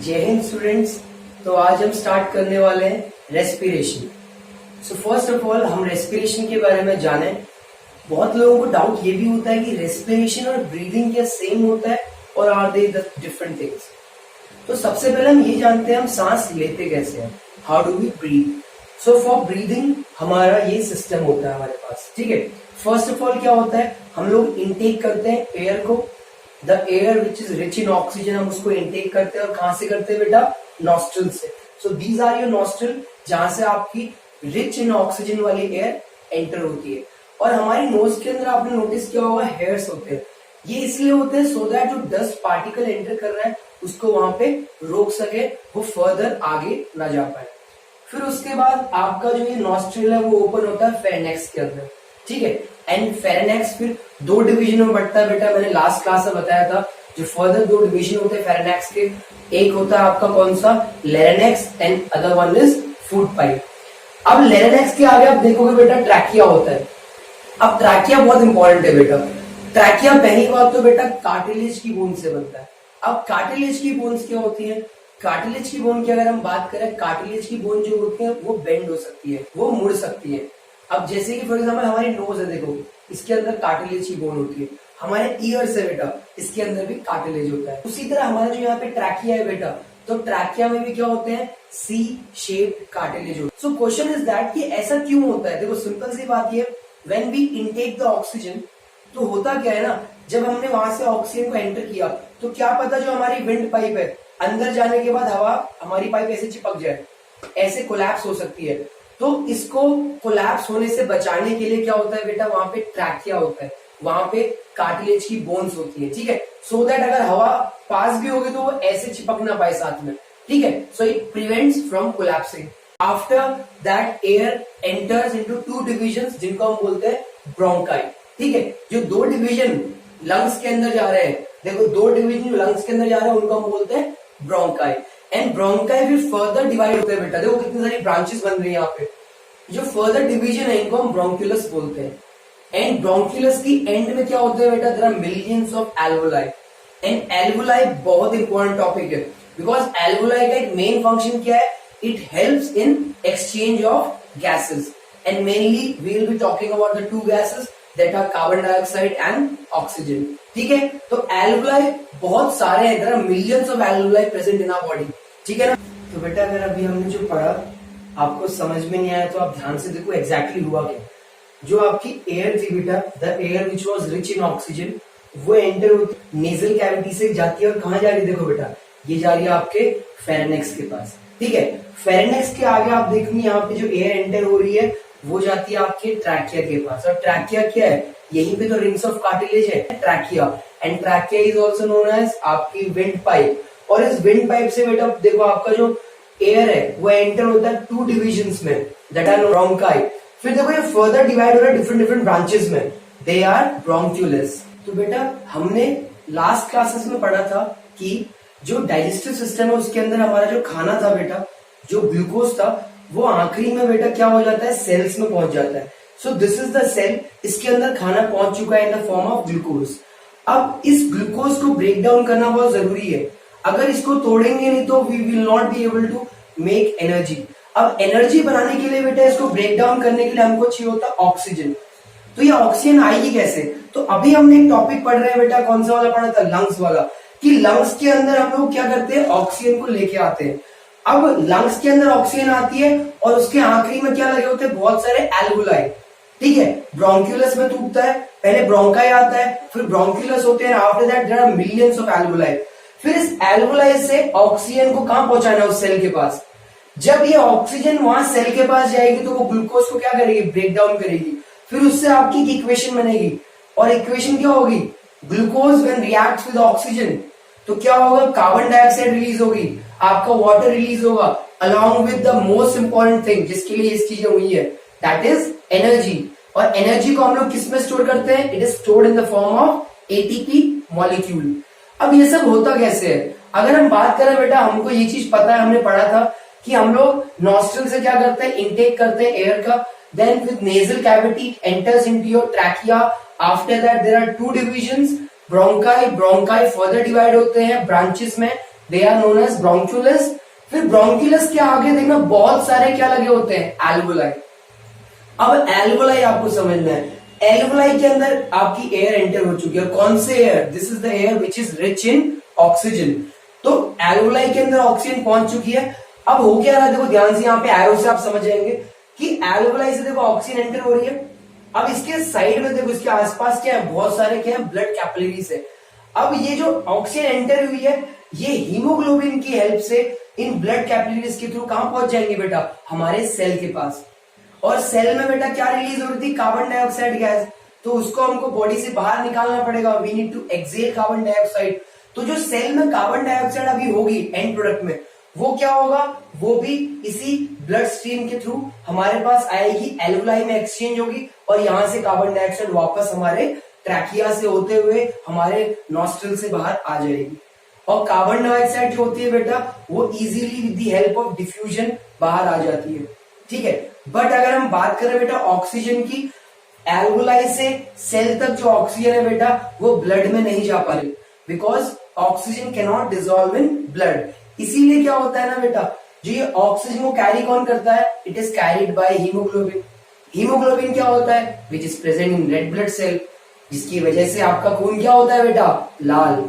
जय हिंद स्टूडेंट्स। तो आज हम स्टार्ट करने वाले हैं respiration. So first of all हम रेस्पिरेशन के बारे में जाने। बहुत लोगों को डाउट ये भी होता है कि रेस्पिरेशन और ब्रीदिंग क्या सेम होता है और आर दे डिफरेंट थिंग्स। तो सबसे पहले हम ये जानते हैं हम सांस लेते कैसे हैं, how do we breathe. So for breathing हमारा ये सिस्टम होता है हमारे पास, ठीक है। फर्स्ट ऑफ ऑल क्या होता है, हम लोग इनटेक करते हैं एयर को, the air which is rich in oxygen, हम उसको इनटेक करते हैं। और कहां से करते हैं बेटा, नॉस्ट्रल से। So these are your nostril, जहां से आपकी रिच इन ऑक्सीजन वाली एयर एंटर होती है। और हमारी नोज के अंदर आपने नोटिस किया होगा हेयर्स होते हैं। ये इसलिए होते हैं सो दैट जो डस्ट पार्टिकल एंटर कर रहा है उसको वहां पे रोक सके, वो फर्दर आगे ना जा पाए। फिर उसके बाद आपका जो ये नॉस्ट्रल है वो ओपन होता है फेरेनेक्स के अंदर, ठीक है। एंड फेरेनेक्स फिर दो डिवीजन में बढ़ता है बेटा, मैंने लास्ट क्लास में बताया था। जो फर्दर दो डिवीजन होते हैं फेरेनेक्स के, एक होता है आपका कौन सा, larynx, and other one is food pipe. अब लेरेनेक्स के आगे आप देखोगे बेटा ट्रैकिया होता है। अब ट्रैकिया बहुत इंपॉर्टेंट है बेटा। ट्रैकिया पहली बात तो बेटा कार्टिलेज की बोन से बनता है। अब कार्टिलेज की बोन्स क्या होती है, कार्टिलेज की बोन की अगर हम बात करें, कार्टिलेज की बोन जो होती है वो बेंड हो सकती है, वो मुड़ सकती है। अब जैसे कि फॉर एग्जांपल हमारी नोज है, देखो इसके अंदर कार्टिलेज की बोन होती है। हमारे ईयर्स है बेटा, इसके अंदर भी कार्टिलेज होता है। उसी तरह हमारा जो यहाँ पे ट्रैकिया है बेटा, तो ट्रैकिया में भी क्या होते हैं, सी शेप्ड कार्टिलेज होते हैं। सो क्वेश्चन इज दैट कि ऐसा क्यों होता है। देखो सिंपल सी बात ये, when we intake the oxygen, तो होता क्या है ना, जब हमने वहां से ऑक्सीजन को एंटर किया तो क्या पता जो हमारी विंड पाइप है अंदर जाने के बाद हवा हमारी पाइप ऐसे चिपक जाए, ऐसे कोलैप्स हो सकती है। तो इसको कोलैप्स होने से बचाने के लिए क्या होता है बेटा, वहां पे ट्रैकिया होता है, वहां पे कार्टिलेज की बोन्स होती है, ठीक है। सो दैट अगर हवा पास भी होगी तो वो ऐसे चिपक ना पाए साथ में, ठीक है। So it prevents from collapsing. After that air enters into two divisions, जिनको हम बोलते हैं ब्रोंकाई, ठीक है। जो दो डिवीजन लंग्स के अंदर जा रहे हैं, देखो दो डिवीजन लंग्स के अंदर जा रहे हैं उनको हम बोलते हैं ब्रोंकाई। एंड ब्रोंकाई फिर फर्दर डिवाइड होते हैं बेटा, देखो कितनी सारी ब्रांचेस बन रही है यहाँ पे। जो फर्दर डिवीजन है इनको हम ब्रोंक्यूलस बोलते हैं। एंड ब्रोंक्यूलस की एंड में क्या होता है बेटा, there are millions of alveoli. And alveoli बहुत इंपॉर्टेंट टॉपिक है, बिकॉज एल्वोलाई का एक मेन फंक्शन क्या है, it helps in exchange of gases. And mainly we will be talking about the two gases that are carbon dioxide and oxygen, ठीक है। तो alveoli बहुत सारे हैं, there are millions of alveoli present in our body, ठीक है ना। तो बेटा अगर अभी हमने जो पढ़ा आपको समझ में नहीं आया तो आप ध्यान से देखो एग्जैक्टली हुआ क्या। जो आपकी एयर थी बेटा, the air which was rich in oxygen, वो एंटर होती नेजल कैविटी से जाती है और कहां जा रही है, देखो बेटा ये जा रही है आपके फेरेनेक्स के पास, ठीक है। फेरेनेक्स के आगे आप देखेंगे यहाँ पे जो एयर एंटर हो रही है वो जाती है आपके ट्रैकिया के पास। और ट्रैकिया क्या है, यहीं पे तो रिंग्स ऑफ कार्टिलेज है, trachea. And trachea is also known as आपकी विंड पाइप। और इस विंड पाइप से बेटा देखो आपका जो एयर है वो एंटर होता है टू डिविजन्स में, दैट आर ब्रोंकाई। फिर देखो ये फर्दर डिवाइड हो रहा है डिफरेंट डिफरेंट ब्रांचेस में, दे आर ब्रोंक्यूलस। तो बेटा हमने लास्ट क्लासेस में पढ़ा था कि जो डाइजेस्टिव सिस्टम है उसके अंदर हमारा जो खाना था बेटा, जो ग्लूकोज था, वो आखिरी में बेटा क्या हो जाता है, सेल्स में पहुंच जाता है। So this is the cell, इसके अंदर खाना पहुंच चुका है in the form of glucose. अब इस ग्लूकोज को ब्रेक डाउन करना बहुत जरूरी है, अगर इसको तोड़ेंगे नहीं तो we will not be able to make energy. अब एनर्जी बनाने के लिए बेटा इसको ब्रेक डाउन करने के लिए हमको चाहिए होता है ऑक्सीजन। तो ये ऑक्सीजन आएगी कैसे, तो अभी हमने एक टॉपिक पढ़ रहे हैं बेटा, कौन सा वाला पढ़ा था, लंग्स वाला, कि लंग्स के अंदर हम लोग क्या करते हैं, ऑक्सीजन को लेके आते हैं। अब लंग्स के अंदर ऑक्सीजन आती है और उसके आखिरी में क्या लगे होते हैं, बहुत सारे एल्वोलाई, ठीक है। ब्रोंक्यूलस में टूटता है, पहले ब्रोंकाई आता है, फिर ब्रोंक्यूलस होते हैं, after that there are millions of alveoli. फिर इस एल्वोलाई से ऑक्सीजन को कहां पहुंचाना है, उस सेल के पास। जब ये ऑक्सीजन वहां सेल के पास जाएगी तो वो ग्लूकोज को क्या करेगी, ब्रेक डाउन करेगी। फिर उससे आपकी एक इक्वेशन बनेगी, और इक्वेशन क्या होगी, glucose when reacts with oxygen, तो क्या होगा, कार्बन डाइऑक्साइड रिलीज होगी, आपका वाटर रिलीज होगा, along with the most important thing जिसके लिए इस चीजें हुई है, दैट इज एनर्जी। और एनर्जी को हम लोग किस में स्टोर करते हैं, it is stored in the form of ATP molecule. अब ये सब होता कैसे है, अगर हम बात करें बेटा, हमको ये चीज पता है, हमने पढ़ा था कि हम लोग नॉस्ट्रल से क्या करते हैं, इनटेक करते हैं एयर का, then with nasal cavity enters into your trachea. After that there are two divisions, bronchi, bronchi further divide होते हैं ब्रांचेस में, they are known as bronchioles. फिर ब्रोंक्यूलस के आगे देखना बहुत सारे क्या लगे होते हैं, एल्वोलाई। अब एल्वोलाई आपको समझना है, एल्वोलाई के अंदर आपकी एयर एंटर हो चुकी है। कौन से air? This is the air which is rich in oxygen. तो एल्वोलाई के अंदर ऑक्सीजन पहुंच चुकी है। अब हो क्या रहा है, देखो ध्यान से, यहाँ पे एरो से आप समझ जाएंगे कि एल्वोलाई से देखो ऑक्सीजन एंटर हो रही है। अब इसके साइड में देखो, इसके आसपास क्या है, बहुत सारे क्या है, ब्लड कैपिलरीज है। अब ये जो ऑक्सीजन एंटर हुई है, ये हीमोग्लोबिन की हेल्प से इन ब्लड कैपिलरीज के थ्रू कहां पहुंच जाएंगे बेटा, हमारे सेल के पास। और सेल में बेटा क्या रिलीज हो रही थी, कार्बन डाइऑक्साइड गैस। तो उसको हमको बॉडी से बाहर निकालना पड़ेगा, we need to exhale carbon dioxide. तो जो सेल में कार्बन डाइऑक्साइड अभी होगी एंड प्रोडक्ट में, वो क्या होगा, वो भी इसी ब्लड स्ट्रीम के थ्रू हमारे पास आएगी, एल्वोलाई में एक्सचेंज होगी और यहां से कार्बन डाइऑक्साइड वापस हमारे ट्रैकिया से होते हुए हमारे नॉस्ट्रल से बाहर आ जाएगी। और कार्बन डाइऑक्साइड जो होती है बेटा, वो easily with the help of diffusion बाहर आ जाती है, ठीक है। बट अगर हम बात करें बेटा ऑक्सीजन की, एल्वोलाई से सेल तक जो ऑक्सीजन है बेटा, वो ब्लड में नहीं जा पा रही, because oxygen can not dissolve in blood. इसीलिए क्या होता है ना बेटा, जो ये ऑक्सीजन को कैरी कौन करता है, it is carried by haemoglobin. Haemoglobin क्या होता है, which is present in red blood cell, जिसकी वजह से आपका खून क्या होता है बेटा, लाल।